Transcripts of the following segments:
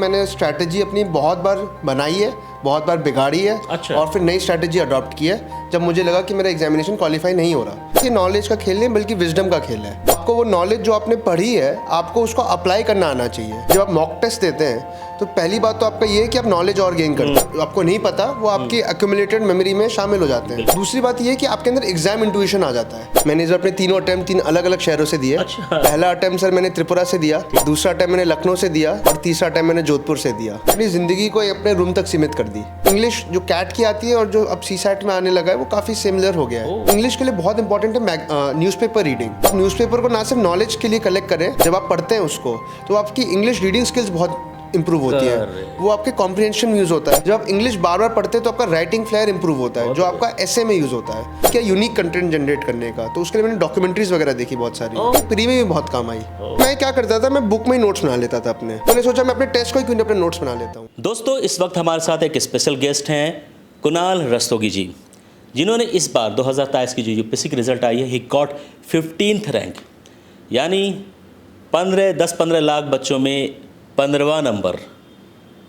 मैंने स्ट्रैटेजी अपनी बहुत बार बनाई है, बहुत बार बिगाड़ी है। अच्छा। और फिर नई स्ट्रैटेजी अडॉप्ट की है जब मुझे लगा कि मेरा एग्जामिनेशन क्वालिफाई नहीं हो रहा। ये नॉलेज का खेल नहीं बल्कि विजडम का खेल है। आपको वो नॉलेज जो आपने पढ़ी है आपको उसको अप्लाई करना आना चाहिए। जब आप मॉक टेस्ट देते हैं तो पहली बात तो आपका ये है कि आप नॉलेज और गेन करते हैं। आपको नहीं पता वो आपकी एक्यूमुलेटेड मेमोरी में शामिल हो जाते हैं। दूसरी बात ये है कि आपके अंदर एग्जाम इंट्यूशन आ जाता है। मैंने इस बार अपने तीनों अटेम्प्ट 3 अलग अलग शहरों से दिए। अच्छा। पहला अटेम्प्ट सर मैंने त्रिपुरा से दिया, दूसरा अटेम्प्ट मैंने लखनऊ से दिया और तीसरा अटेम्प्ट मैंने जोधपुर से दिया। अपनी जिंदगी को अपने रूम तक सीमित कर दी। इंग्लिश जो कैट की आती है और जो अब सीसैट में आने लगा है वो काफी सिमिलर हो गया है। इंग्लिश के लिए बहुत इंपॉर्टेंट है न्यूज़पेपर रीडिंग। आप न्यूज़पेपर को ना सिर्फ नॉलेज के लिए कलेक्ट करें, जब आप पढ़ते हैं उसको तो आपकी इंग्लिश रीडिंग स्किल्स बहुत इंप्रूव होती है। वो आपके कॉम्प्रिहेंशन यूज होता है। जब आप इंग्लिश बार बार पढ़ते हैं तो आपका राइटिंग फ्लेयर इंप्रूव होता है जो आपका एसे में यूज होता है क्या यूनिक कंटेंट जनरेट करने का। तो उसके लिए मैंने डॉक्यूमेंट्रीज वगैरह देखी बहुत सारी, प्री में भी बहुत काम आई। मैं क्या करता था, मैं बुक में ही नोट्स बना लेता था अपने। मैंने सोचा मैं अपने टेस्ट को क्यों नहीं अपने नोट्स बना लेता हूँ। दोस्तों, इस वक्त हमारे साथ एक स्पेशल गेस्ट हैं कुणाल रस्तोगी जी, जिन्होंने इस बार 2023 की जो यूपीएससी की रिजल्ट आई है, ही गॉट 15th रैंक, यानी 10-15 लाख बच्चों में 15वां नंबर।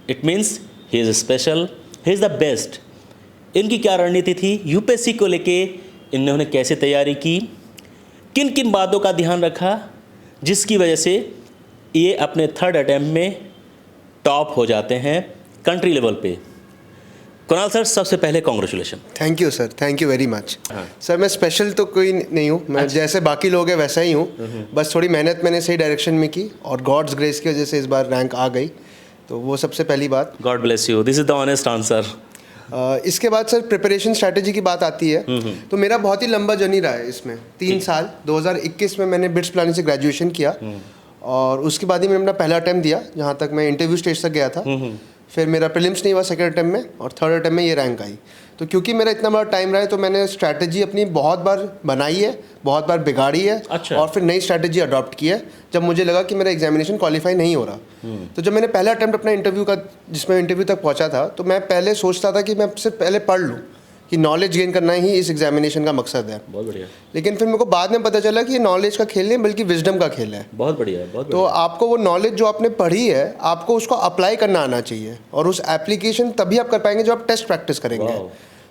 It means he is special, he is the best. इनकी क्या रणनीति थी यूपीएससी को लेके, इन्होंने कैसे तैयारी की, किन किन बातों का ध्यान रखा जिसकी वजह से ये अपने 3rd अटैम्प्ट में टॉप हो जाते हैं कंट्री लेवल पे। कुणाल सर, सबसे पहले congratulation. Thank you sir, thank you very much. Sir मैं स्पेशल तो कोई नहीं हूँ, मैं जैसे बाकी लोग हैं वैसा ही हूँ। बस थोड़ी मेहनत मैंने सही डायरेक्शन में की और गॉड्स ग्रेस की वजह से इस बार रैंक आ गई, तो वो सबसे पहली बात। God bless you, this is the honest answer. इसके बाद सर प्रिपरेशन स्ट्रैटेजी की बात आती है तो मेरा बहुत ही लंबा जर्नी रहा है इसमें। 3 साल 2021 में मैंने बिट्स प्लानिंग से ग्रेजुएशन किया और उसके बाद ही मैंने अपना पहला अटेम्प्ट दिया, जहाँ तक मैं इंटरव्यू स्टेज तक गया था। फिर मेरा प्रीलिम्स नहीं हुआ 2nd अटेम्प्ट में और 3rd अटेम्प्ट में ये रैंक आई। तो क्योंकि मेरा इतना बड़ा टाइम रहा है तो मैंने स्ट्रैटेजी अपनी बहुत बार बनाई है, बहुत बार बिगाड़ी है। अच्छा। और फिर नई स्ट्रैटेजी अडॉप्ट की है जब मुझे लगा कि मेरा एग्जामिनेशन क्वालिफाई नहीं हो रहा। तो जब मैंने पहला अटेम्प्ट अपना इंटरव्यू का, जिसमें इंटरव्यू तक पहुंचा था, तो मैं पहले सोचता था कि मैं सिर्फ पहले पढ़ लूँ कि नॉलेज गेन करना ही इस एग्जामिनेशन का मकसद है। बहुत बढ़िया। लेकिन फिर मेरे को बाद में पता चला कि ये नॉलेज का खेल नहीं बल्कि विजडम का खेल है। बहुत बढ़िया, बहुत तो आपको वो नॉलेज जो आपने पढ़ी है आपको उसको अप्लाई करना आना चाहिए और उस एप्लीकेशन तभी आप कर पाएंगे जब आप टेस्ट प्रैक्टिस करेंगे।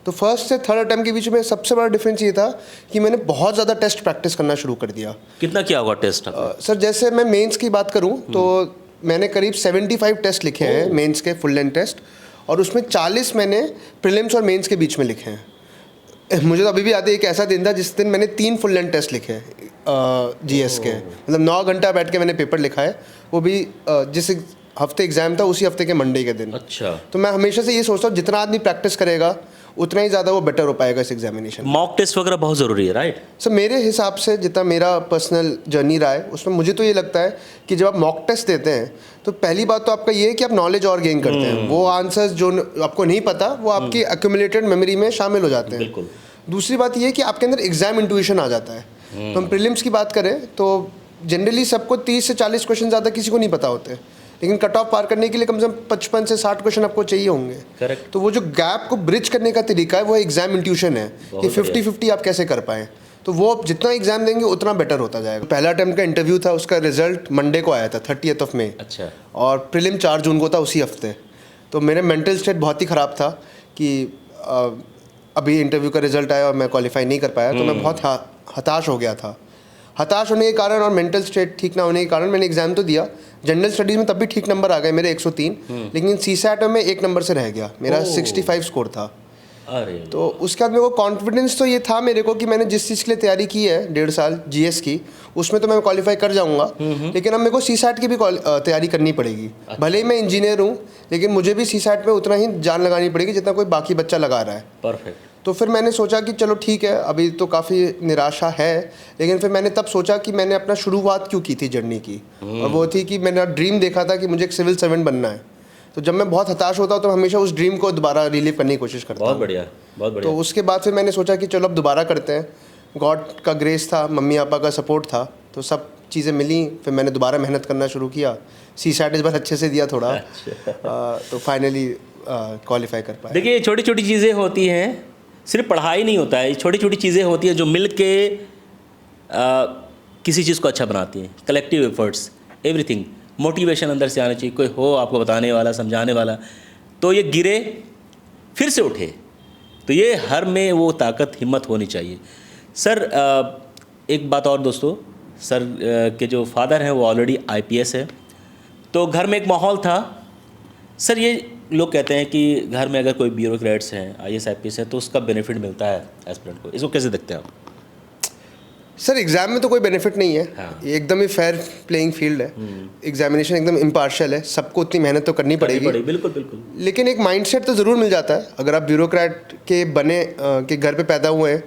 तो 1st से 3rd अटेम्प्ट के बीच में सबसे बड़ा डिफरेंस ये था कि मैंने बहुत ज़्यादा टेस्ट प्रैक्टिस करना शुरू कर दिया। कितना किया होगा टेस्ट? सर जैसे मैं मेंस की बात करूं तो मैंने करीब 75 टेस्ट लिखे हैं मेंस के, फुल लेंथ टेस्ट, और उसमें 40 मैंने प्रीलिम्स और मेंस के बीच में लिखे हैं। मुझे तो अभी भी याद है एक ऐसा दिन था जिस दिन मैंने 3 फुल लेंथ टेस्ट लिखे जीएस के, मतलब 9 घंटा बैठ के मैंने पेपर लिखा है, वो भी जिस हफ्ते एग्जाम था उसी हफ्ते के मंडे के दिन। अच्छा। तो मैं हमेशा से ये सोचता हूँ जितना आदमी प्रैक्टिस करेगा उतना ही ज़्यादा वो बेटर हो पाएगा इस एग्जामिनेशन। मॉक टेस्ट वगैरह बहुत ज़रूरी है, राइट? सर मेरे हिसाब से जितना मेरा पर्सनल जर्नी रहा है उसमें मुझे तो ये लगता है कि जब आप मॉक टेस्ट देते हैं तो पहली बात तो आपका ये है कि आप नॉलेज और गेन करते हैं। वो आंसर्स जो आपको नहीं पता वो आपकी एक्यूमुलेटेड मेमोरी में शामिल हो जाते हैं। बिल्कुल। दूसरी बात ये है कि आपके अंदर एग्जाम इंट्यूशन आ जाता है। तो हम प्रीलिम्स की बात करें तो जनरली सबको 30 से 40 क्वेश्चन ज़्यादा किसी को नहीं पता होते, लेकिन कट ऑफ पार करने के लिए कम से कम 55 से 60 क्वेश्चन आपको चाहिए होंगे। करेक्ट। तो वो जो गैप को ब्रिज करने का तरीका है वो एग्जाम इंट्यूशन है कि 50-50 आप कैसे कर पाएँ। तो वो आप जितना एग्जाम देंगे उतना बेटर होता जाएगा। पहला अटेम्प्ट का इंटरव्यू था, उसका रिजल्ट मंडे को आया था 30th मई। अच्छा। और प्रीलिम 4 जून को था उसी हफ्ते। तो मेरे मेंटल स्टेट बहुत ही ख़राब था कि अभी इंटरव्यू का रिजल्ट आया और मैं क्वालिफाई नहीं कर पाया। तो मैं बहुत हताश हो गया था। हताश होने के कारण और मेंटल स्टेट ठीक ना होने के कारण मैंने एग्जाम तो दिया। जनरल स्टडीज़ में तब भी ठीक नंबर आ गए मेरे 103, लेकिन सीसैट में 1 नंबर से रह गया। मेरा 65 स्कोर था। अरे तो उसके बाद मेरे को कॉन्फिडेंस तो ये था मेरे को कि मैंने जिस चीज़ के लिए तैयारी की है 1.5 साल जीएस की, उसमें तो मैं क्वालिफाई कर जाऊंगा। लेकिन अब मेरे को सीसैट की भी तैयारी करनी पड़ेगी। भले ही मैं इंजीनियर हूँ लेकिन मुझे भी सीसैट में उतना ही जान लगानी पड़ेगी जितना कोई बाकी बच्चा लगा रहा है। परफेक्ट। तो फिर मैंने सोचा कि चलो ठीक है, अभी तो काफ़ी निराशा है, लेकिन फिर मैंने तब सोचा कि मैंने अपना शुरुआत क्यों की थी जर्नी की, और वो थी कि मैंने ड्रीम देखा था कि मुझे एक सिविल सर्वेंट बनना है। तो जब मैं बहुत हताश होता हूँ तो हमेशा उस ड्रीम को दोबारा रिलीव करने की कोशिश करता हूँ। बहुत बढ़िया, बहुत बढ़िया। तो उसके बाद फिर मैंने सोचा कि चलो अब दोबारा करते हैं। गॉड का ग्रेस था, मम्मी पापा का सपोर्ट था, तो सब चीज़ें मिली। फिर मैंने दोबारा मेहनत करना शुरू किया। सीसैट इस बार अच्छे से दिया थोड़ा। तो फाइनली क्वालिफाई कर पाया। देखिए, छोटी छोटी चीज़ें होती हैं, सिर्फ पढ़ाई नहीं होता है, छोटी छोटी चीज़ें होती हैं जो मिल के किसी चीज़ को अच्छा बनाती हैं। Collective efforts, everything. मोटिवेशन अंदर से आना चाहिए, कोई हो आपको बताने वाला, समझाने वाला, तो ये गिरे फिर से उठे। तो ये हर में वो ताकत, हिम्मत होनी चाहिए। सर एक बात और दोस्तों, सर के जो फादर हैं वो ऑलरेडी आईपीएस है, तो घर में एक माहौल था। सर ये लोग कहते हैं कि घर में अगर कोई ब्यूरोक्रेट्स हैं, आईएएस आईपीएस है, तो उसका बेनिफिट मिलता है एस्पिरेंट को, इसको कैसे देखते हैं आप? सर एग्ज़ाम में तो कोई बेनिफिट नहीं है। हाँ। ये एकदम ही फेयर प्लेइंग फील्ड है। एग्जामिनेशन एकदम इम्पार्शियल है, सबको उतनी मेहनत तो करनी पड़ेगी। बिल्कुल बिल्कुल। लेकिन एक माइंडसेट तो ज़रूर मिल जाता है। अगर आप ब्यूरोक्रेट के बने के घर पे पैदा हुए हैं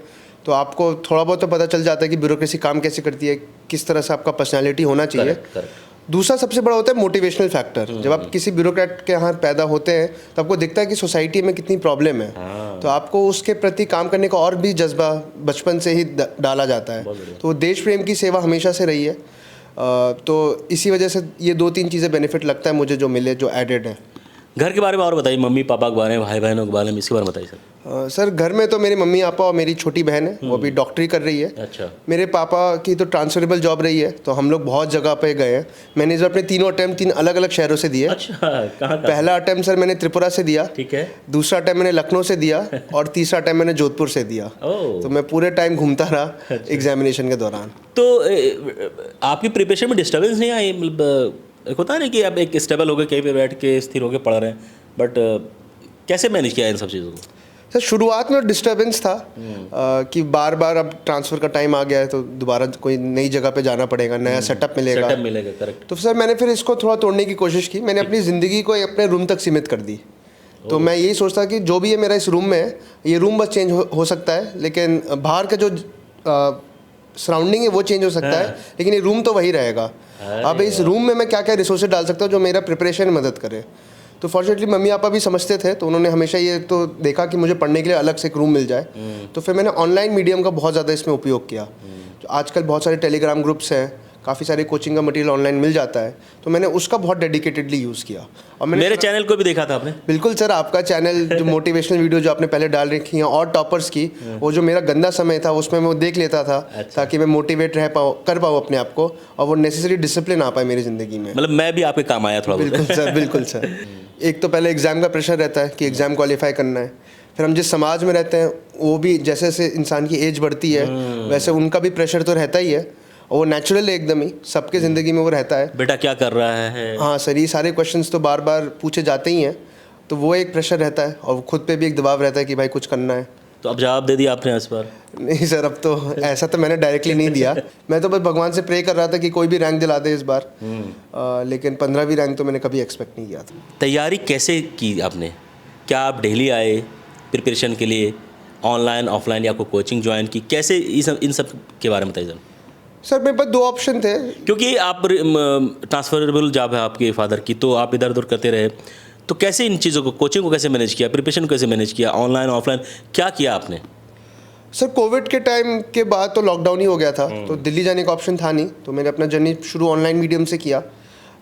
तो आपको थोड़ा बहुत तो पता चल जाता है कि ब्यूरोक्रेसी काम कैसे करती है, किस तरह से आपका पर्सनालिटी होना चाहिए। करेक्ट। दूसरा सबसे बड़ा होता है मोटिवेशनल फैक्टर। जब आप किसी ब्यूरोक्रेट के यहाँ पैदा होते हैं तो आपको दिखता है कि सोसाइटी में कितनी प्रॉब्लम है, तो आपको उसके प्रति काम करने का और भी जज्बा बचपन से ही डाला जाता है। तो देश प्रेम की सेवा हमेशा से रही है। तो इसी वजह से ये 2-3 चीज़ें बेनिफिट लगता है मुझे जो मिले, जो एडेड है। घर के बारे में और बताइए, मम्मी पापा के बारे में, भाई बहनों के बारे में, इसके बारे में बताइए सर। सर घर में तो मेरे मम्मी पापा और मेरी छोटी बहन है, वो अभी डॉक्टरी कर रही है। अच्छा। मेरे पापा की तो ट्रांसफरेबल जॉब रही है, तो हम लोग बहुत जगह पे गए हैं। मैंने इस बार अपने तीनों अटैम्प्ट 3 अलग अलग शहरों से दिए। अच्छा, कहाँ? पहला अटैम्प्ट सर मैंने त्रिपुरा से दिया, ठीक है। दूसरा अटैम्प्ट मैंने लखनऊ से दिया और तीसरा अटैम्प्ट मैंने जोधपुर से दिया। तो मैं पूरे टाइम घूमता रहा एग्जामिनेशन के दौरान। तो आपकी प्रिपरेशन में डिस्टर्बेंस नहीं आई? मतलब एक होता है ना कि आप एक स्टेबल हो गए, कहीं पे बैठ के स्थिर होकर पढ़ रहे हैं, बट कैसे मैनेज किया इन सब चीज़ों को? सर शुरुआत में डिस्टर्बेंस था कि बार बार अब ट्रांसफ़र का टाइम आ गया है तो दोबारा कोई नई जगह पे जाना पड़ेगा, नया सेटअप मिलेगा। करेक्ट। तो सर मैंने फिर इसको थोड़ा तोड़ने की कोशिश की। मैंने अपनी ज़िंदगी को अपने रूम तक सीमित कर दी। तो मैं यही सोचता कि जो भी है मेरा इस रूम में है, ये रूम बस चेंज हो सकता है, लेकिन बाहर का जो सराउंडिंग है वो चेंज हो सकता है, लेकिन ये रूम तो वही रहेगा। अब इस रूम में मैं क्या क्या रिसोर्सेज डाल सकता हूँ जो मेरा प्रिपरेशन में मदद करे। तो फॉर्चुनेटली मम्मी पापा भी समझते थे, तो उन्होंने हमेशा ये तो देखा कि मुझे पढ़ने के लिए अलग से एक रूम मिल जाए। तो फिर मैंने ऑनलाइन मीडियम का बहुत ज़्यादा इसमें उपयोग किया। तो आजकल बहुत सारे टेलीग्राम ग्रुप्स हैं, काफ़ी सारे कोचिंग का मटेरियल ऑनलाइन मिल जाता है, तो मैंने उसका बहुत डेडिकेटेडली यूज़ किया। और मैंने मेरे चैनल को भी देखा था आपने? बिल्कुल सर, आपका चैनल जो मोटिवेशनल वीडियो जो आपने पहले डाल रखी हैं और टॉपर्स की, वो जो मेरा गंदा समय था उसमें मैं वो देख लेता था। अच्छा। ताकि मैं मोटिवेट कर पाऊँ अपने आप को, और वो नेसेसरी डिसिप्लिन आ पाए मेरी ज़िंदगी में। मतलब मैं भी आपके काम आया थोड़ा। बिल्कुल सर, बिल्कुल सर। एक तो पहले एग्ज़ाम का प्रेशर रहता है कि एग्ज़ाम क्वालिफाई करना है। फिर हम जिस समाज में रहते हैं वो भी, जैसे जैसे इंसान की एज बढ़ती है वैसे उनका भी प्रेशर तो रहता ही है, और वो नेचुरल है एकदम ही, सबके ज़िंदगी में वो रहता है। बेटा क्या कर रहा है? हाँ सर, ये सारे क्वेश्चंस तो बार बार पूछे जाते ही हैं, तो वो एक प्रेशर रहता है और खुद पे भी एक दबाव रहता है कि भाई कुछ करना है। तो अब जवाब दे दिया आपने इस बार? नहीं सर, अब तो ऐसा तो मैंने डायरेक्टली नहीं दिया। मैं तो बस भगवान से प्रे कर रहा था कि कोई भी रैंक दिला दे इस बार। लेकिन 15वीं रैंक तो मैंने कभी एक्सपेक्ट नहीं किया था। तैयारी कैसे की आपने? क्या आप डेली आए प्रिपरेशन के लिए, ऑनलाइन ऑफलाइन, या आपको कोचिंग ज्वाइन की? कैसे इन सब के बारे में बताइए सर। मेरे पास 2 ऑप्शन थे, क्योंकि आप ट्रांसफरेबल जॉब है आपके फादर की, तो आप इधर उधर करते रहे, तो कैसे इन चीज़ों को, कोचिंग को कैसे मैनेज किया, प्रिपरेशन को कैसे मैनेज किया, ऑनलाइन ऑफलाइन क्या किया आपने? सर कोविड के टाइम के बाद तो लॉकडाउन ही हो गया था, तो दिल्ली जाने का ऑप्शन था नहीं, तो मैंने अपना जर्नी शुरू ऑनलाइन मीडियम से किया।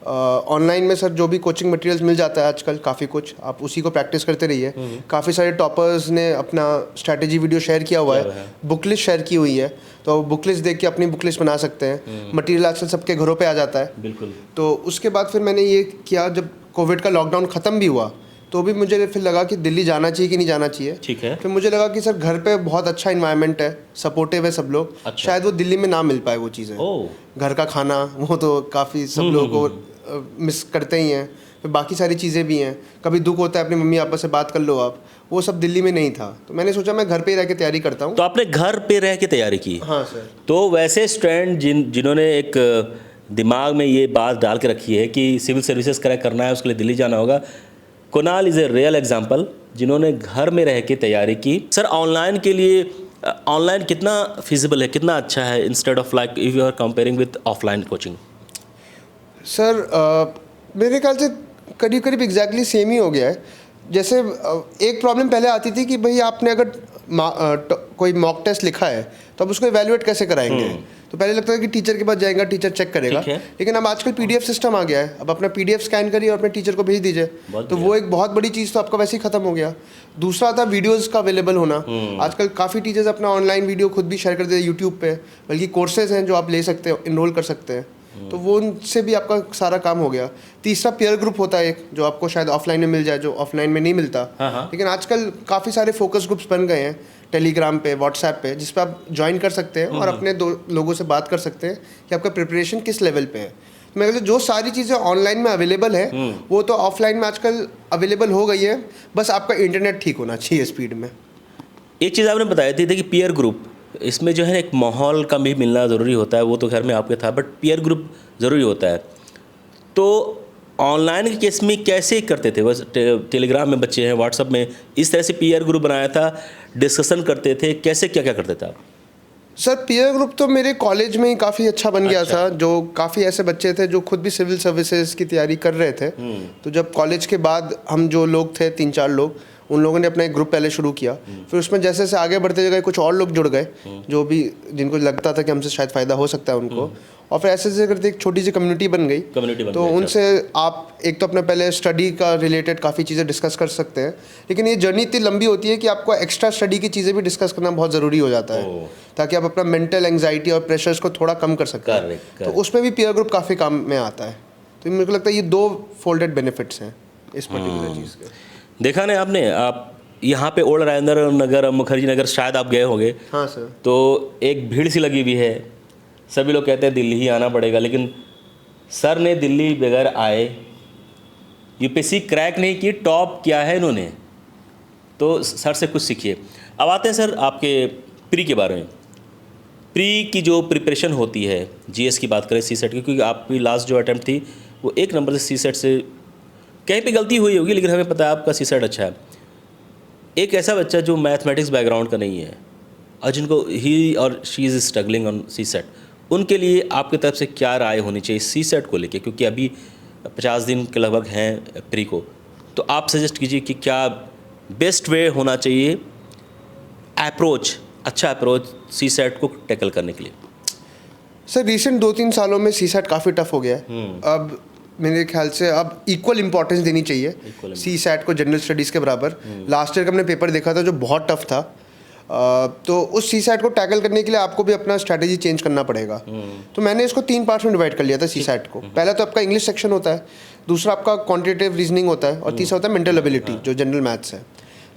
ऑनलाइन में सर जो भी कोचिंग मटेरियल्स मिल जाता है आजकल काफ़ी कुछ, आप उसी को प्रैक्टिस करते रहिए। काफ़ी सारे टॉपर्स ने अपना स्ट्रैटेजी वीडियो शेयर किया हुआ है, बुक लिस्ट शेयर की हुई है, तो बुक लिस्ट देख के अपनी बुक लिस्ट बना सकते हैं। मटेरियल आजकल सबके घरों पे आ जाता है। बिल्कुल। तो उसके बाद फिर मैंने ये किया, जब कोविड का लॉकडाउन ख़त्म भी हुआ तो भी मुझे फिर लगा कि दिल्ली जाना चाहिए कि नहीं जाना चाहिए। ठीक है। फिर मुझे लगा कि सर घर पे बहुत अच्छा इन्वायरमेंट है, सपोर्टिव है सब लोग। अच्छा। शायद वो दिल्ली में ना मिल पाए वो चीज़ें। घर का खाना वो तो काफ़ी सब लोगों को मिस करते ही हैं। फिर बाकी सारी चीज़ें भी हैं, कभी दुख होता है अपनी मम्मी पापा से बात कर लो आप, वो सब दिल्ली में नहीं था। तो मैंने सोचा मैं घर पे ही रह के तैयारी करता हूँ। तो आपने घर पे रह के तैयारी की? हाँ सर। तो वैसे स्टूडेंट जिन्होंने एक दिमाग में ये बात डाल के रखी है कि सिविल सर्विसेज क्रैक करना है, उसके लिए दिल्ली जाना होगा, Kunal is a real example जिन्होंने घर में रह के तैयारी की। सर ऑनलाइन के लिए, ऑनलाइन कितना फिजिबल है, कितना अच्छा है instead of like if you are comparing with offline coaching? Sir मेरे ख्याल से करीब करीब एग्जैक्टली सेम ही हो गया है। जैसे एक प्रॉब्लम पहले आती थी कि भाई आपने अगर कोई मॉक टेस्ट लिखा है तो अब उसको इवैल्यूएट कैसे कराएंगे। तो पहले लगता था कि टीचर के पास जाएगा, टीचर चेक करेगा, लेकिन अब आजकल पीडीएफ सिस्टम आ गया है, अब अपना पीडीएफ स्कैन करिए और अपने टीचर को भेज दीजिए। तो वो एक बहुत बड़ी चीज़ तो आपका वैसे ही खत्म हो गया। दूसरा था वीडियोज़ का अवेलेबल होना। आजकल काफ़ी टीचर्स अपना ऑनलाइन वीडियो खुद भी शेयर कर देते हैं यूट्यूब पे, बल्कि कोर्सेज हैं जो आप ले सकते हो, इनरोल कर सकते हैं। तो वो उनसे भी आपका सारा काम हो गया। तीसरा पीयर ग्रुप होता है एक, जो आपको शायद ऑफलाइन में मिल जाए, जो ऑफलाइन में नहीं मिलता। हाँ। लेकिन आजकल काफ़ी सारे फोकस ग्रुप्स बन गए हैं टेलीग्राम पे, व्हाट्सएप पे, जिस पे आप ज्वाइन कर सकते हैं और अपने दो लोगों से बात कर सकते हैं कि आपका प्रिपरेशन किस लेवल पे है। मैं कहता हूँ जो सारी चीज़ें ऑनलाइन में अवेलेबल है वो तो ऑफलाइन में आजकल अवेलेबल हो गई है, बस आपका इंटरनेट ठीक होना चाहिए स्पीड में। एक चीज़ आपने बताई थी कि पीयर ग्रुप, इसमें जो है एक माहौल का भी मिलना ज़रूरी होता है, वो तो घर में आपके था, बट पीयर ग्रुप ज़रूरी होता है। तो ऑनलाइन के केस में कैसे करते थे? बस टेलीग्राम में बच्चे हैं, व्हाट्सअप में इस तरह से पीयर ग्रुप बनाया था, डिस्कशन करते थे, कैसे क्या क्या करते थे आप? सर पीयर ग्रुप तो मेरे कॉलेज में ही काफ़ी अच्छा बन गया था। जो काफ़ी ऐसे बच्चे थे जो खुद भी सिविल सर्विसेज की तैयारी कर रहे थे। तो जब कॉलेज के बाद हम जो लोग थे 3-4 लोग, उन लोगों ने अपना एक ग्रुप पहले शुरू किया। फिर उसमें जैसे जैसे आगे बढ़ते गए कुछ और लोग जुड़ गए जो भी जिनको लगता था कि हमसे शायद फ़ायदा हो सकता है उनको, और फिर ऐसे ऐसे करते एक छोटी सी कम्युनिटी बन गई। तो उनसे आप एक तो अपने पहले स्टडी का रिलेटेड काफ़ी चीज़ें डिस्कस कर सकते हैं, लेकिन ये जर्नी इतनी लंबी होती है कि आपको एक्स्ट्रा स्टडी की चीज़ें भी डिस्कस करना बहुत ज़रूरी हो जाता है, ताकि आप अपना मेंटल एंग्जाइटी और प्रेशर्स को थोड़ा कम कर सकते हैं। तो उसमें भी पीयर ग्रुप काफ़ी काम में आता है। तो मेरे को लगता है ये 2 फोल्डेड बेनिफिट्स हैं इस पर्टिकुलर चीज़ के। देखा नहीं आपने, आप यहाँ पे ओल्ड राजेंद्र नगर, मुखर्जी नगर शायद आप गए होंगे। हाँ सर। तो एक भीड़ सी लगी हुई है, सभी लोग कहते हैं दिल्ली ही आना पड़ेगा, लेकिन सर ने दिल्ली बगैर आए यूपीएससी क्रैक नहीं की, टॉप किया है इन्होंने। तो सर से कुछ सीखिए। अब आते हैं सर आपके प्री के बारे में। प्री की जो प्रिपरेशन होती है, जीएस की बात करें, सीसेट की, क्योंकि आपकी लास्ट जो अटैम्प्ट थी वो 1 नंबर से सीसेट से, कहीं पे गलती हुई होगी लेकिन हमें पता है आपका सीसेट अच्छा है। एक ऐसा बच्चा जो मैथमेटिक्स बैकग्राउंड का नहीं है और जिनको ही और she is struggling on CSAT, उनके लिए आपकी तरफ से क्या राय होनी चाहिए सीसेट को लेके? क्योंकि अभी 50 दिन के लगभग हैं प्री को, तो आप सजेस्ट कीजिए कि क्या बेस्ट वे होना चाहिए, अप्रोच, अच्छा अप्रोच सीसेट को टैकल करने के लिए? सर रिसेंट 2-3 सालों में सीसेट काफ़ी टफ हो गया है। अब मेरे ख्याल से अब इक्वल इंपॉर्टेंस देनी चाहिए सीसेट को जनरल स्टडीज़ के बराबर। लास्ट ईयर का हमने पेपर देखा था जो बहुत टफ था। तो उस सीसेट को टैकल करने के लिए आपको भी अपना स्ट्रैटेजी चेंज करना पड़ेगा। तो मैंने इसको 3 पार्ट्स में डिवाइड कर लिया था सीसेट को। पहला तो आपका इंग्लिश सेक्शन होता है, दूसरा आपका क्वांटिटेटिव रीजनिंग होता है, और तीसरा होता है मेंटल एबिलिटी जो जनरल मैथ्स है।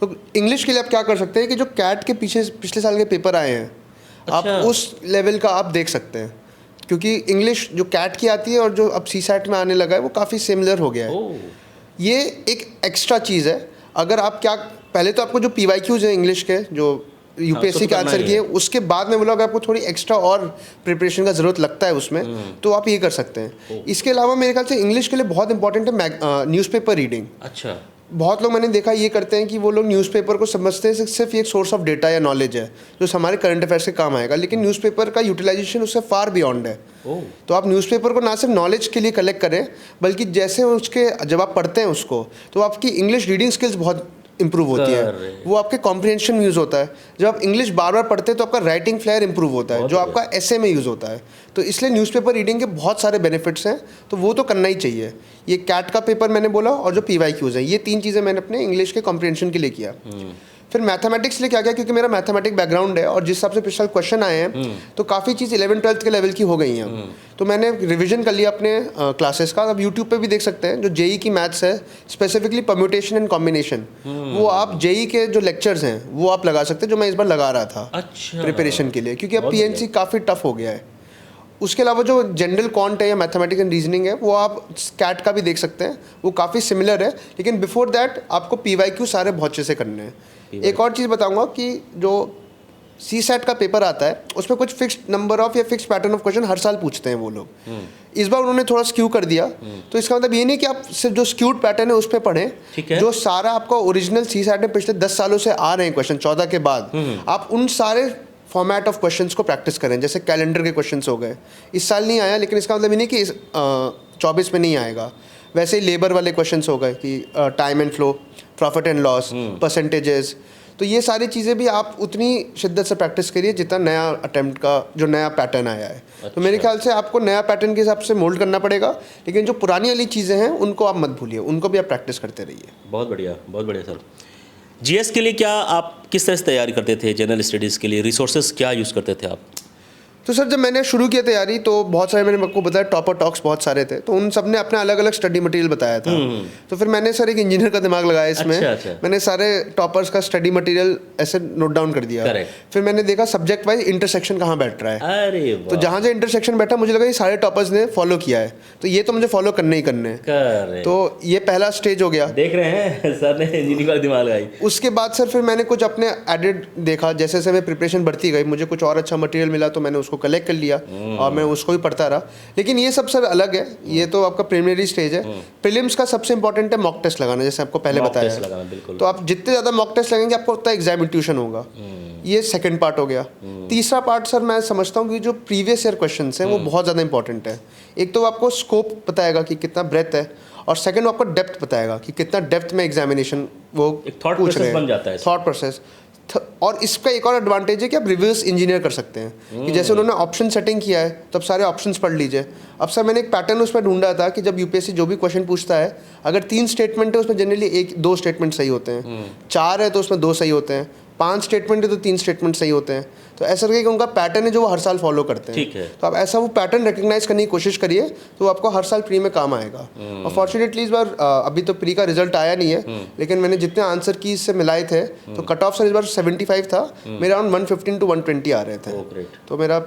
तो इंग्लिश के लिए आप क्या कर सकते हैं कि जो कैट के पिछले साल के पेपर आए हैं, आप उस लेवल का आप देख सकते हैं, क्योंकि इंग्लिश जो कैट की आती है और जो अब सीसेट में आने लगा है वो काफ़ी सिमिलर हो गया है। ये एक एक्स्ट्रा चीज़ है। अगर आप क्या, पहले तो आपको जो PYQs हैं इंग्लिश के जो यूपीएससी के आंसर किए, उसके बाद में बोला अगर आपको थोड़ी एक्स्ट्रा और प्रिपरेशन का ज़रूरत लगता है उसमें, तो आप ये कर सकते हैं। इसके अलावा मेरे ख्याल से इंग्लिश के लिए बहुत इंपॉर्टेंट है न्यूज़पेपर रीडिंग। अच्छा। बहुत लोग मैंने देखा ये करते हैं कि वो लोग न्यूज़पेपर को समझते हैं सिर्फ एक सोर्स ऑफ डेटा या नॉलेज है जो हमारे करंट अफेयर्स के काम आएगा, लेकिन न्यूज़पेपर का यूटिलाइजेशन उससे फार बियॉन्ड है। तो आप न्यूज़पेपर को ना सिर्फ नॉलेज के लिए कलेक्ट करें, बल्कि जैसे उसके जब आप पढ़ते हैं उसको, तो आपकी इंग्लिश रीडिंग स्किल्स बहुत इंप्रूव होती है, वो आपके कॉम्प्रिहेंशन में यूज़ होता है। जब आप इंग्लिश बार बार पढ़ते हैं तो आपका राइटिंग फ्लेयर इंप्रूव होता है, जो आपका एसे में यूज़ होता है। तो इसलिए न्यूज़पेपर रीडिंग के बहुत सारे बेनिफिट्स हैं, तो वो तो करना ही चाहिए। ये कैट का पेपर मैंने बोला, और जो PYQs हैं, ये 3 चीज़ें मैंने अपने इंग्लिश के कॉम्प्रिहेंशन के लिए किया। फिर मैथमेटिक्स लिए क्या किया, क्योंकि मेरा मैथमेटिक बैकग्राउंड है और जिस हिसाब से पिछले क्वेश्चन आए हैं तो काफ़ी चीज़ 11th-12th के लेवल की हो गई हैं। तो मैंने रिवीजन कर लिया अपने क्लासेस का। अब यूट्यूब पे भी देख सकते हैं जो जेई की मैथ्स है, स्पेसिफिकली परम्यूटेशन एंड कॉम्बिनेशन, वो आप जेई के जो लेक्चर्स हैं वो आप लगा सकते हैं, जो मैं इस बार लगा रहा था प्रिपरेशन के लिए, क्योंकि अब PNC काफ़ी टफ हो गया है। उसके अलावा जो जनरल क्वांट है या मैथमेटिक्स एंड रीजनिंग है, वो आप कैट का भी देख सकते हैं, वो काफ़ी सिमिलर है, लेकिन बिफोर दैट आपको PYQ सारे बहुत अच्छे से करने हैं। एक और चीज़ बताऊंगा कि जो सीसेट का पेपर आता है उसमें कुछ फिक्स्ड नंबर ऑफ या फिक्स्ड पैटर्न ऑफ क्वेश्चन हर साल पूछते हैं वो लोग। इस बार उन्होंने थोड़ा स्क्यू कर दिया, तो इसका मतलब ये नहीं कि आप सिर्फ जो स्क्यूड पैटर्न है उस पर पढ़ें, जो सारा आपका ओरिजिनल सीसेट में पिछले 10 सालों से आ रहे हैं क्वेश्चन 14 के बाद, आप उन सारे फॉर्मेट ऑफ क्वेश्चंस को प्रैक्टिस करें। जैसे कैलेंडर के क्वेश्चंस हो गए, इस साल नहीं आया, लेकिन इसका मतलब ये नहीं कि 24 में नहीं आएगा। वैसे ही लेबर वाले क्वेश्चंस हो गए कि time and flow, profit and loss, percentages. तो ये सारी चीज़ें भी आप उतनी शिद्दत से प्रैक्टिस करिए जितना नया अटेम्प्ट का जो नया पैटर्न आया है। तो मेरे ख्याल से आपको नया पैटर्न के हिसाब से मोल्ड करना पड़ेगा, लेकिन जो पुरानी वाली चीज़ें हैं उनको आप मत भूलिए, उनको भी आप प्रैक्टिस करते रहिए। बहुत बढ़िया सर। जीएस के लिए क्या आप किस तरह से तैयारी करते थे? जनरल स्टडीज़ के लिए रिसोर्सेज क्या यूज़ करते थे आप? तो सर जब मैंने शुरू किया तैयारी तो बहुत सारे मैंने आपको बताया टॉपर टॉक्स बहुत सारे थे, तो उन सब ने अपना अलग अलग स्टडी मटेरियल बताया था। तो फिर मैंने सर एक इंजीनियर का दिमाग लगाया इसमें। अच्छा। मैंने सारे टॉपर्स का स्टडी मटेरियल ऐसे नोट डाउन कर दिया। फिर मैंने देखा सब्जेक्ट वाइज इंटरसेक्शन कहाँ बैठ रहा है। अरे तो जहाँ जहाँ इंटरसेक्शन बैठा मुझे लगा ये सारे टॉपर्स ने फॉलो किया है, तो ये तो मुझे फॉलो करने ही करने हैं। तो ये पहला स्टेज हो गया। देख रहे हैं सर ने इंजीनियरिंग का दिमाग लगाई। उसके बाद सर फिर मैंने कुछ अपने एडेड देखा, जैसे जैसे मैं प्रिपरेशन बढ़ती गई मुझे कुछ और अच्छा मटेरियल मिला तो मैंने उसको कलेक्ट कर लिया और मैं उसको भी पढ़ता रहा। लेकिन ये सब सर अलग है, ये तो आपका प्रीलिमिनरी स्टेज है। प्रीलिम्स का सबसे इंपॉर्टेंट है मॉक टेस्ट लगाना, जैसे आपको पहले बताया। तो आप जितने ज़्यादा मॉक टेस्ट लगेंगे आपको उतना एग्जाम इंट्यूशन होगा। ये सेकंड पार्ट हो गया। तीसरा पार्ट सर मैं समझता हूँ कि जो प्रीवियस ईयर क्वेश्चंस हैं वो बहुत ज़्यादा इंपॉर्टेंट है। एक तो आपको स्कोप बताएगा कि कितना ब्रेथ है, और सेकंड आपको डेप्थ बताएगा कि कितना डेप्थ में एग्जामिनेशन वो पूछ रहे हैं। Thought process. और इसका एक और एडवांटेज है कि आप रिवर्स इंजीनियर कर सकते हैं कि जैसे उन्होंने ऑप्शन सेटिंग किया है तो अब सारे ऑप्शंस पढ़ लीजिए। अब सर मैंने एक पैटर्न उसमें ढूंढा था कि जब यूपीएससी जो भी क्वेश्चन पूछता है, अगर 3 स्टेटमेंट है उसमें जनरली 1-2 स्टेटमेंट सही होते हैं, 4 है तो उसमें 2 सही होते हैं, 5 स्टेटमेंट है तो 3 स्टेटमेंट सही होते हैं। तो ऐसा करके उनका पैटर्न है जो वो हर साल फॉलो करते हैं। ठीक है। तो आप ऐसा वो पैटर्न रिकग्नाइज करने की कोशिश करिए तो आपको हर साल प्री में काम आएगा। और फॉर्चुनेटली इस बार अभी तो प्री का रिजल्ट आया नहीं है, लेकिन मैंने जितने आंसर की इससे मिलाए थे तो कट ऑफ सर इस बार 75 था, मेरे अराउंड 115 to 120 आ रहे थे। तो मेरा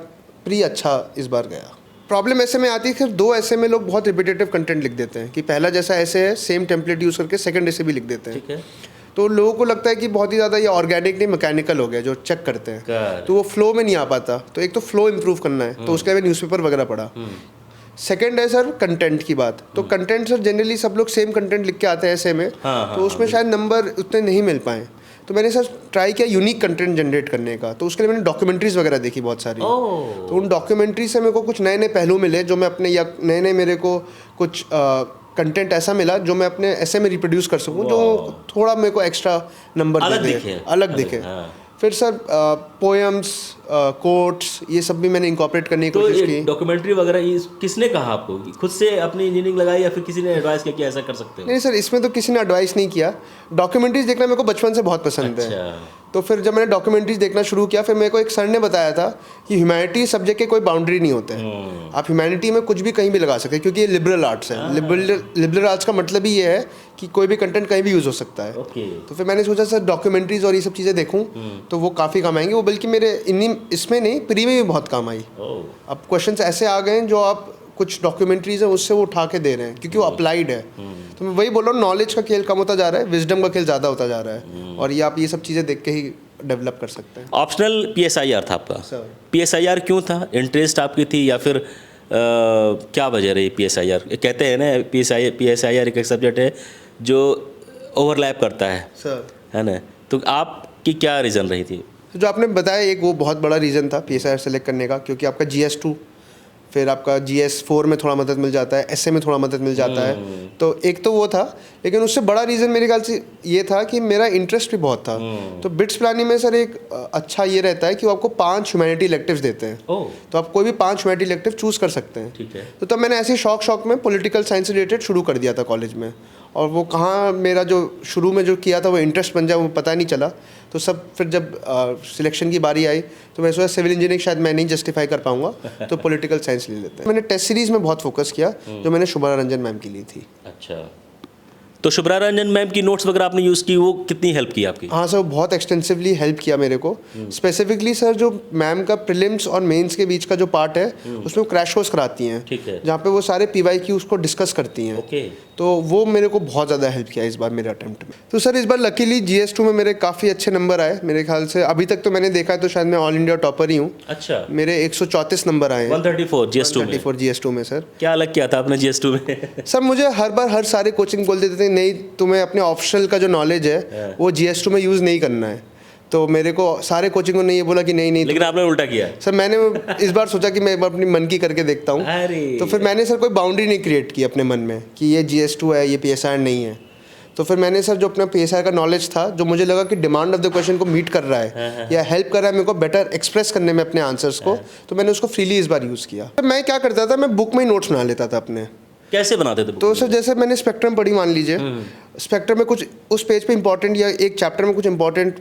प्री अच्छा इस बार गया। प्रॉब्लम ऐसे में आती है कि 2 ऐसे में लोग बहुत रिपीटेटिव कंटेंट लिख देते हैं कि पहला जैसा ऐसे है सेम टेम्पलेट यूज़ करके सेकंड ऐसे भी लिख देते हैं। ठीक है। तो लोगों को लगता है कि बहुत ही ज़्यादा ये ऑर्गेनिक नहीं मैकेनिकल हो गया जो चेक करते हैं, तो वो फ्लो में नहीं आ पाता। तो एक तो फ्लो इंप्रूव करना है, तो उसके लिए न्यूज़पेपर वगैरह पढ़ा। सेकंड है सर कंटेंट की बात। तो कंटेंट सर जनरली सब लोग सेम कंटेंट लिख के आते हैं ऐसे में, तो उसमें शायद नंबर उतने नहीं मिल पाए। तो मैंने सर ट्राई किया यूनिक कंटेंट जनरेट करने का, तो उसके लिए मैंने डॉक्यूमेंट्रीज वगैरह देखी बहुत सारी। तो उन डॉक्यूमेंट्री से मेरे को कुछ नए नए पहलू मिले जो मैं अपने, या नए नए मेरे को कुछ कंटेंट ऐसा मिला जो मैं अपने ऐसे में रिप्रोड्यूस कर सकूं जो थोड़ा मेरे को एक्स्ट्रा नंबर अलग दिखे। फिर सर पोएम्स, कोट्स, ये सब भी मैंने इंकॉर्पोरेट करने की कोशिश की। डॉक्यूमेंट्री वगैरह किसने कहा आपको? खुद से अपनी इंजीनियरिंग लगाई या फिर किसी ने एडवाइस किया कि ऐसा कर सकते हो? नहीं सर, इसमें तो किसी ने एडवाइस नहीं किया। डॉक्यूमेंट्रीज देखना मेरे को बचपन से बहुत पसंद है। तो फिर जब मैंने डॉक्यूमेंट्रीज देखना शुरू किया, फिर मेरे को एक सर ने बताया था कि ह्यूमैनिटी सब्जेक्ट के कोई बाउंड्री नहीं होते हैं। आप ह्यूमैनिटी में कुछ भी कहीं भी लगा सकते हैं क्योंकि ये लिबरल आर्ट्स है। लिबरल आर्ट्स का मतलब ही ये है कि कोई भी कंटेंट कहीं भी यूज़ हो सकता है। तो फिर मैंने सोचा सर डॉक्यूमेंट्रीज और ये सब चीज़ें देखूं तो वो काफ़ी काम आएंगे। वो बल्कि मेरे इसमें नहीं, प्री में भी बहुत काम आई। अब क्वेश्चंस ऐसे आ गए हैं जो आप कुछ डॉक्यूमेंट्रीज हैं उससे वो उठा के दे रहे हैं क्योंकि वो अप्लाइड है। तो मैं वही बोल रहा हूँ, नॉलेज का खेल कम होता जा रहा है, विजडम का खेल ज़्यादा होता जा रहा है, और ये आप ये सब चीज़ें देख के ही डेवलप कर सकते हैं। ऑप्शनल PSIR था आपका। PSIR क्यों था? इंटरेस्ट आपकी थी या फिर क्या वजह रही PSIR? कहते हैं ना PSIR एक सब्जेक्ट है जो ओवरलैप करता है सर, है ना? तो आपकी क्या रीज़न रही थी? जो आपने बताया एक वो बहुत बड़ा रीज़न था PSIR सेलेक्ट करने का, क्योंकि आपका GS2 फिर आपका GS4 में थोड़ा मदद मिल जाता है, ऐसे में थोड़ा मदद मिल जाता है। तो एक तो वो था, लेकिन उससे बड़ा रीज़न मेरे ख्याल से ये था कि मेरा इंटरेस्ट भी बहुत था। तो बिट्स प्लानिंग में सर एक अच्छा ये रहता है कि वो आपको 5 ह्यूमैनिटी इलेक्टिव्स देते हैं। तो आप कोई भी 5 ह्यूमैनिटी इलेक्टिव चूज़ कर सकते हैं। ठीक है। तो तब मैंने ऐसे शौक में पॉलिटिकल साइंस रिलेटेड शुरू कर दिया था कॉलेज में, और वो कहाँ मेरा जो शुरू में जो किया था वो इंटरेस्ट बन जाए वो पता नहीं चला। तो सब फिर जब सिलेक्शन की बारी आई तो मैं सोचा सिविल इंजीनियरिंग शायद मैं नहीं जस्टिफाई कर पाऊंगा, तो पॉलिटिकल साइंस ले लेते हैं। मैंने टेस्ट सीरीज़ में बहुत फोकस किया जो मैंने शुभा रंजन मैम की ली थी। अच्छा, तो शुभ्रा रंजन मैम की नोट्स वगैरह आपने यूज़ की, वो कितनी हेल्प की आपकी? हाँ सर, बहुत एक्सटेंसिवली हेल्प किया मेरे को। स्पेसिफिकली सर जो मैम का प्रीलिम्स और मेंस के बीच का जो पार्ट है उसमें क्रैश कोर्स कराती हैं। ठीक है। जहाँ पे वो सारे PYQs को डिस्कस करती हैं। ओके। तो वो मेरे को बहुत ज़्यादा हेल्प किया इस बार मेरे अटेम्प्ट में। तो सर इस बार लकीली GS2 में मेरे काफ़ी अच्छे नंबर आए। मेरे ख्याल से अभी तक तो मैंने देखा है तो शायद मैं ऑल इंडिया टॉपर ही हूँ। अच्छा। मेरे 134 नंबर आए हैं। 134 GS2 में सर। क्या अलग किया था आपने GS2 में? सर मुझे हर बार हर सारे कोचिंग बोल देते थे नहीं तुम्हें अपने ऑप्शनल का जो नॉलेज है वो GS2 में यूज़ नहीं करना है। तो मेरे को सारे कोचिंगों ने ये बोला कि नहीं, लेकिन आपने उल्टा किया। सर मैंने इस बार सोचा कि मैं अपनी मन की करके देखता हूँ। तो फिर मैंने सर कोई बाउंड्री नहीं क्रिएट की अपने मन में कि ये GS2 है, ये PSIR नहीं है। तो फिर मैंने सर जो अपना PSIR का नॉलेज था, जो मुझे लगा कि डिमांड ऑफ द क्वेश्चन को मीट कर रहा है या हेल्प कर रहा है मेरे को बेटर एक्सप्रेस करने में अपने आंसर्स को, तो मैंने उसको फ्रीली इस बार यूज़ किया। मैं क्या करता था, मैं बुक में ही नोट्स बना लेता था अपने। कैसे बनाते थे? तो सर जैसे मैंने स्पेक्ट्रम पढ़ी मान लीजिए, स्पेक्ट्रम में कुछ उस पेज पे इंपॉर्टेंट या एक चैप्टर में कुछ इंपॉर्टेंट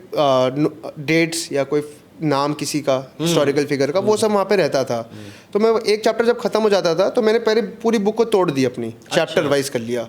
डेट्स या कोई नाम किसी का हिस्टोरिकल फिगर का, वो सब वहाँ पे रहता था। तो मैं एक चैप्टर जब खत्म हो जाता था तो मैंने पहले पूरी बुक को तोड़ दी अपनी, चैप्टर वाइज कर लिया,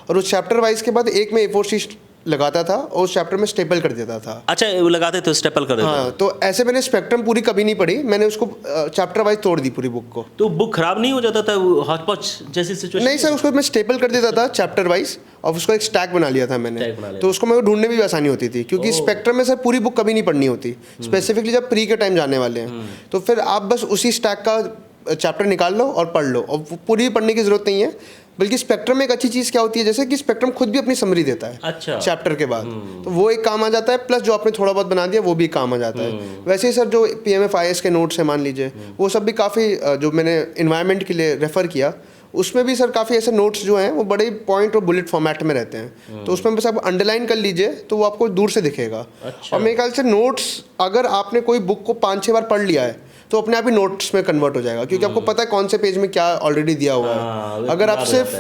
और उस चैप्टर वाइज के बाद एक में A4 शीट लगाता था और उस चैप्टर में स्टेपल कर देता था। अच्छा, वो लगाते थे स्टेपल कर देते हाँ, तो ऐसे मैंने स्पेक्ट्रम पूरी कभी नहीं पढ़ी, मैंने उसको चैप्टर वाइज तोड़ दी पूरी बुक को। तो बुक खराब नहीं हो जाता था, हॉच पॉच जैसी सिचुएशन? नहीं सर, उसको मैं स्टेपल कर देता था चैप्टर वाइज और उसको एक स्टैक बना लिया था मैंने, स्टैक बना लिया। तो उसको मेरे को ढूंढने में भी आसानी होती थी, क्योंकि स्पेक्ट्रम में सर पूरी बुक कभी नहीं पढ़नी होती, स्पेसिफिकली जब प्री के टाइम जाने वाले हैं, तो फिर आप बस उसी स्टैक का चैप्टर निकाल लो और पढ़ लो, और पूरी पढ़ने की जरूरत नहीं है। बल्कि स्पेक्ट्रम में एक अच्छी चीज़ क्या होती है, जैसे कि स्पेक्ट्रम खुद भी अपनी समरी देता है अच्छा। चैप्टर के बाद, तो वो एक काम आ जाता है, प्लस जो आपने थोड़ा बहुत बना दिया वो भी काम आ जाता है। वैसे ही सर जो PMFIS के नोट्स हैं मान लीजिए, वो सब भी काफ़ी, जो मैंने इन्वायरमेंट के लिए रेफ़र किया, उसमें भी सर काफ़ी ऐसे नोट्स जो हैं वो बड़े पॉइंट और बुलेट फॉर्मेट में रहते हैं, तो उसमें बस आप अंडरलाइन कर लीजिए तो वो आपको दूर से दिखेगा। अच्छा। और मेरे ख्याल से नोट्स, अगर आपने कोई बुक को 5-6 बार पढ़ लिया है तो अपने आप ही नोट्स में कन्वर्ट हो जाएगा, क्योंकि आपको पता है कौन से पेज में क्या ऑलरेडी दिया हुआ हाँ, है। अगर आप सिर्फ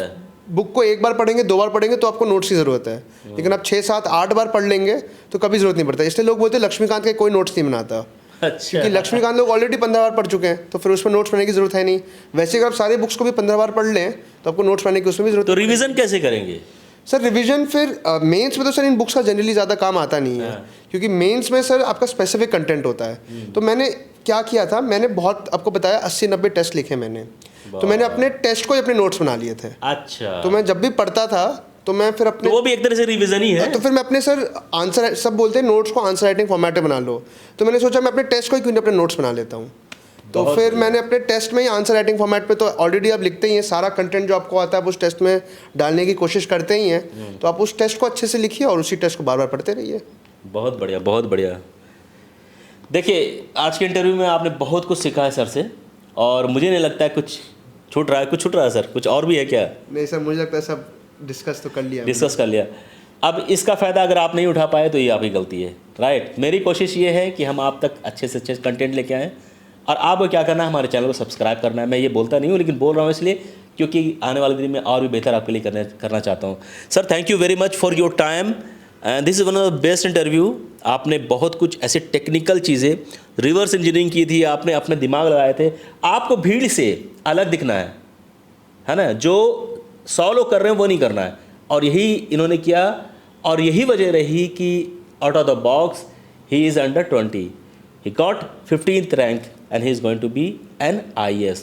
बुक को एक बार पढ़ेंगे, 2 बार पढ़ेंगे तो आपको नोट्स की ज़रूरत है, लेकिन आप 6, 7, 8 बार पढ़ लेंगे तो कभी ज़रूरत नहीं पड़ता। इसलिए लोग बोलते हैं लक्ष्मीकांत के कोई नोट्स नहीं बनाता, अच्छा। क्योंकि लक्ष्मीकांत लोग ऑलरेडी 15 बार पढ़ चुके हैं, तो फिर उसमें नोट्स बनाने की ज़रूरत है नहीं। वैसे अगर आप सारे बुक्स को भी 15 बार पढ़ लें तो आपको नोट्स बनाने की उसमें भी ज़रूरत तो रिवीजन कैसे करेंगे? सर रिवीजन फिर मेंस में तो सर इन बुक्स का जनरली ज़्यादा काम आता नहीं है, क्योंकि मेंस में सर आपका स्पेसिफिक कंटेंट होता है। तो मैंने क्या किया था, मैंने बहुत आपको बताया 80-90 टेस्ट लिखे मैंने, तो मैंने अपने टेस्ट को ही अपने नोट्स बना लिए थे। अच्छा। तो मैं जब भी पढ़ता था तो मैं फिर अपने, तो वो भी एक तरह से रिवीजन ही है। तो फिर मैं अपने सर आंसर, सब बोलते हैं नोट्स को आंसर राइटिंग फॉर्मेट में बना लो, तो मैंने सोचा मैं अपने टेस्ट को ही क्यों नहीं अपने नोट्स बना लेता हूँ। तो फिर मैंने अपने टेस्ट में ही आंसर राइटिंग फॉर्मेट पे, तो ऑलरेडी आप लिखते ही हैं सारा कंटेंट जो आपको आता है आप उस टेस्ट में डालने की कोशिश करते ही हैं, तो आप उस टेस्ट को अच्छे से लिखिए और उसी टेस्ट को बार बार पढ़ते रहिए। बहुत बढ़िया, बहुत बढ़िया। देखिए, आज के इंटरव्यू में आपने बहुत कुछ सीखा है सर से, और मुझे नहीं लगता है कुछ छूट रहा है। कुछ छूट रहा है सर? कुछ और भी है क्या? नहीं सर, मुझे लगता है सब डिस्कस तो कर लिया, डिस्कस कर लिया। अब इसका फ़ायदा अगर आप नहीं उठा पाए तो ये आपकी गलती है, राइट। मेरी कोशिश ये है कि हम आप तक अच्छे से अच्छे कंटेंट लेके आएँ, और आपको क्या करना है, हमारे चैनल को सब्सक्राइब करना है। मैं ये बोलता नहीं हूँ, लेकिन बोल रहा हूँ इसलिए क्योंकि आने वाले दिन में और भी बेहतर आपके लिए करना चाहता हूँ। Sir, thank you very much for your time, and this is one of the best interview. आपने बहुत कुछ ऐसे टेक्निकल चीज़ें, रिवर्स इंजीनियरिंग की थी, आपने अपने दिमाग लगाए थे। आपको भीड़ से अलग दिखना है ना, जो 100 लोग कर रहे हैं वो नहीं करना है, और यही इन्होंने किया, और यही वजह रही कि out of the box he is under 20, he got 15th rank, and he is going to be an IAS.